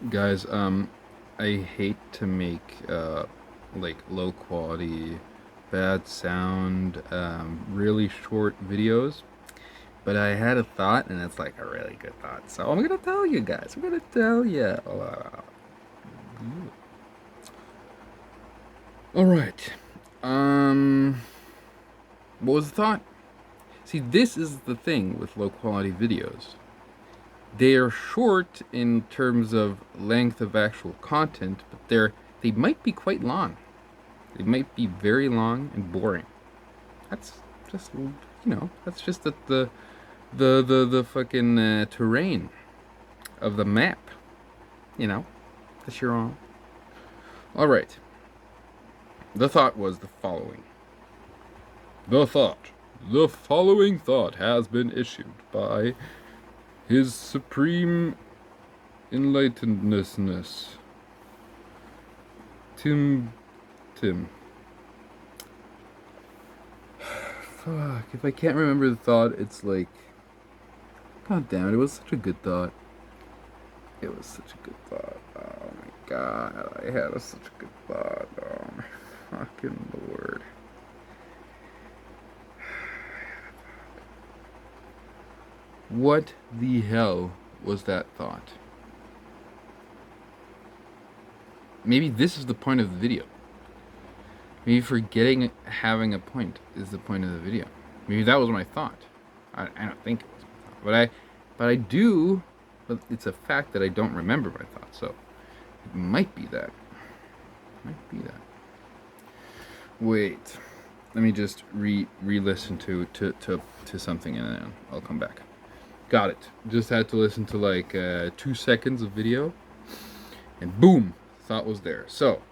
Guys, I hate to make like low quality, bad sound, really short videos, but I had a thought and it's like a really good thought. So I'm gonna tell you guys. I'm gonna tell you. All right. Um, what was the thought? See, this is the thing with low quality videos. They are short in terms of length of actual content, but they might be quite long. They might be very long and boring. That's just that's just the fucking terrain of the map. You know, that's your own. All right. The thought was the following. The thought. The following thought has been issued by His Supreme Enlightenedness, Tim. Tim. Fuck. If I can't remember the thought, it's like, God damn it! It was such a good thought. It was such a good thought. Oh my god, I had such a good thought. Oh my fucking lord. What the hell was that thought? Maybe this is the point of the video. Maybe forgetting having a point is the point of the video. Maybe that was my thought. I don't think it was my thought, but I do. But it's a fact that I don't remember my thought. So it might be that. Might be that. Wait. Let me just re-listen to something and then I'll come back. Got it. Just had to listen to like 2 seconds of video, and boom, thought was there. So,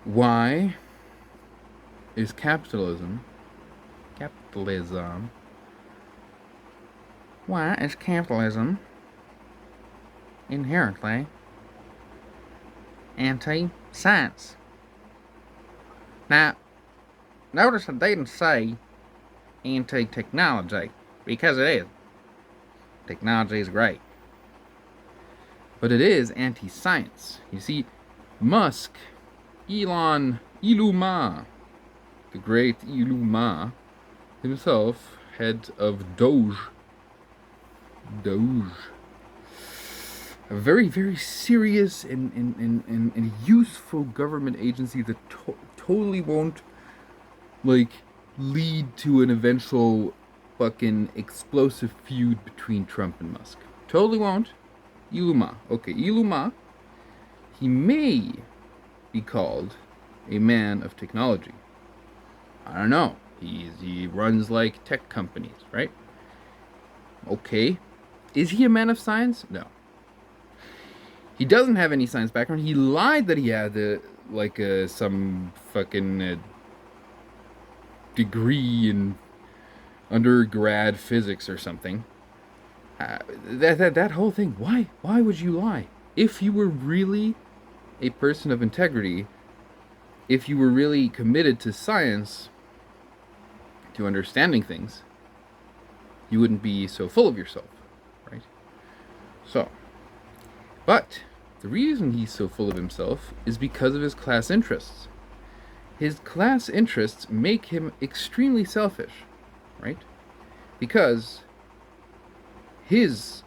why is capitalism? Why is capitalism inherently anti-science? Now, notice I didn't say anti-technology, because it is. Technology is great. But it is anti-science. You see, Musk, Elon, the great Elon himself, head of Doge, a very, very serious and useful government agency that totally won't like lead to an eventual fucking explosive feud between Trump and Musk. Totally won't. Iluma. Okay, Iluma. He may be called a man of technology. I don't know. He runs like tech companies, right? Okay. Is he a man of science? No. He doesn't have any science background. He lied that he had some fucking degree in undergrad physics or something. That whole thing. Why would you lie? If you were really a person of integrity, if you were really committed to science, to understanding things, you wouldn't be so full of yourself, right? So, but the reason he's so full of himself is because of his class interests. His class interests make him extremely selfish, right? Because his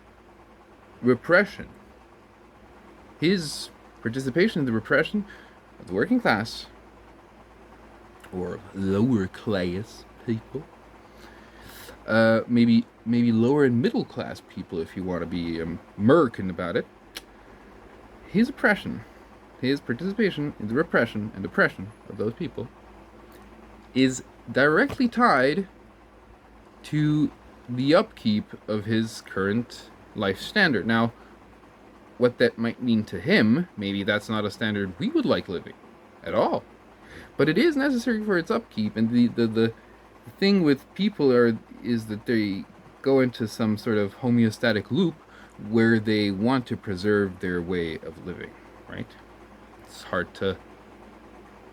repression, his participation in the repression of the working class or lower class people, maybe lower and middle class people, if you want to be American about it. His oppression, his participation in the repression and oppression of those people, is directly tied to the upkeep of his current life standard. Now, what that might mean to him, maybe that's not a standard we would like living at all. But it is necessary for its upkeep, and the thing with people is that they go into some sort of homeostatic loop where they want to preserve their way of living, right? It's hard to.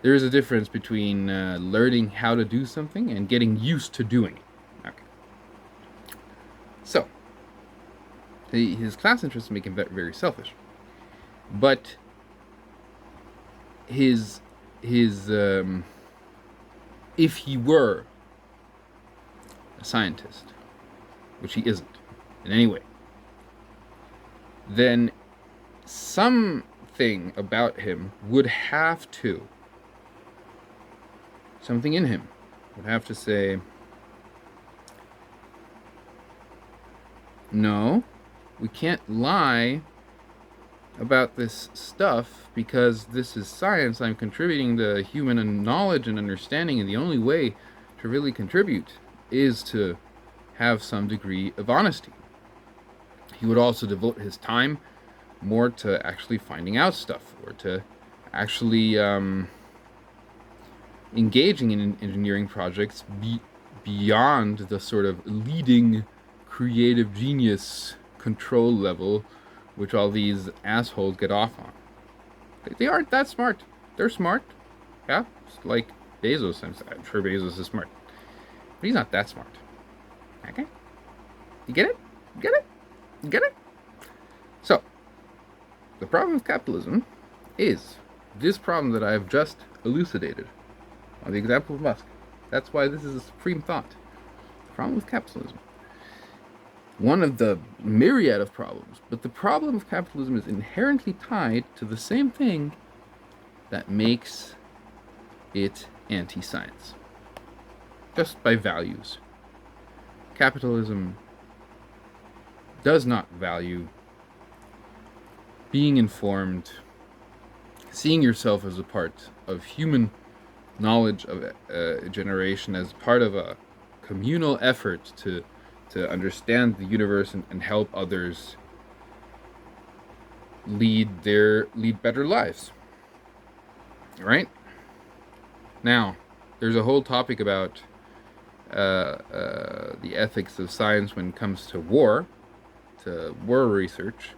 There is a difference between learning how to do something and getting used to doing it. Okay. So, His class interests make him very selfish. But his if he were a scientist, which he isn't in any way, then something about him would have to, something in him would have to say, no, we can't lie about this stuff because this is science. I'm contributing to human knowledge and understanding, and the only way to really contribute is to have some degree of honesty. He would also devote his time more to actually finding out stuff, or to actually engaging in engineering projects beyond the sort of leading creative genius control level which all these assholes get off on. They aren't that smart. They're smart. Yeah, it's like Bezos. I'm sure Bezos is smart. But he's not that smart. Okay? You get it? You get it? You get it? So, the problem with capitalism is this problem that I have just elucidated on the example of Musk. That's why this is a supreme thought. The problem with capitalism. One of the myriad of problems, but the problem of capitalism is inherently tied to the same thing that makes it anti-science. Just by values. Capitalism does not value being informed, seeing yourself as a part of human knowledge of a generation, as part of a communal effort to understand the universe and help others lead better lives. Right? Now, there's a whole topic about the ethics of science when it comes to war research.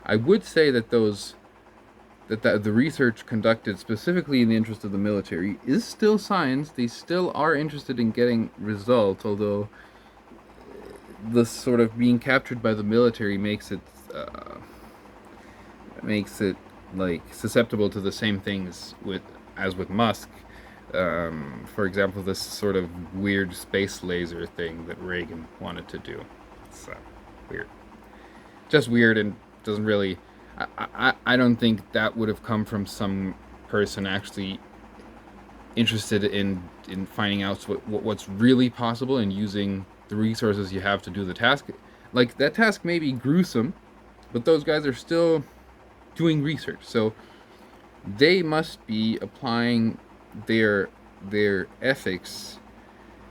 I would say that the research conducted specifically in the interest of the military is still science. They still are interested in getting results, although the sort of being captured by the military makes it like susceptible to the same things as with Musk. For example, this sort of weird space laser thing that Reagan wanted to do. It's weird. Just weird, and doesn't really. I don't think that would have come from some person actually interested in finding out what's really possible and using the resources you have to do the task. Like, that task may be gruesome, but those guys are still doing research, so they must be applying their ethics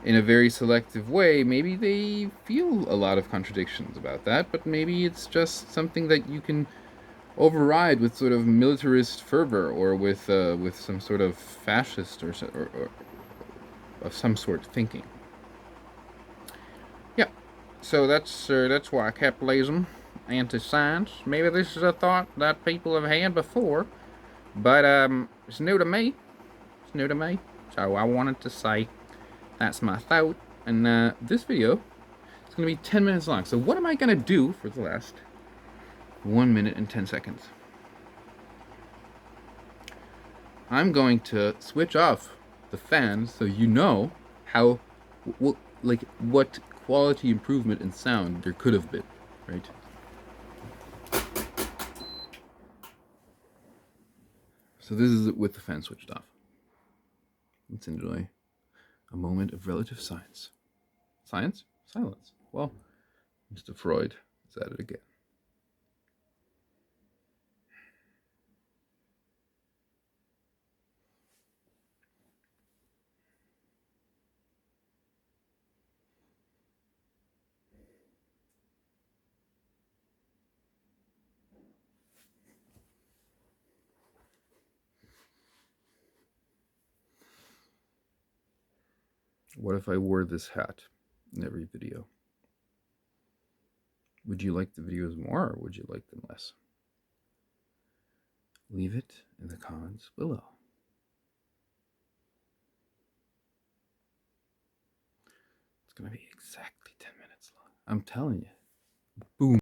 in a very selective way. Maybe they feel a lot of contradictions about that, but maybe it's just something that you can override with sort of militarist fervor, or with some sort of fascist or of some sort thinking. Yeah, so that's why capitalism, anti-science. Maybe this is a thought that people have had before, but it's new to me. It's new to me, so I wanted to say that's my thought. And this video is going to be 10 minutes long. So what am I going to do for the last 1 minute and 10 seconds? I'm going to switch off the fans so you know how, what quality improvement in sound there could have been, right? So this is with the fan switched off. Let's enjoy a moment of relative science. Science? Silence. Well, Mr. Freud is at it again. What if I wore this hat in every video? Would you like the videos more, or would you like them less? Leave it in the comments below. It's going to be exactly 10 minutes long. I'm telling you. Boom.